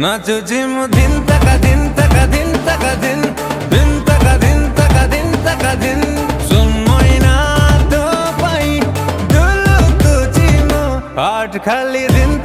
नाचो gym दिन तक दिन तक दिन तक दिन दिन तक दिन तक दिन तक दिन सुन मोइना तो पाई दुलु तो जिम आठ खाली दिन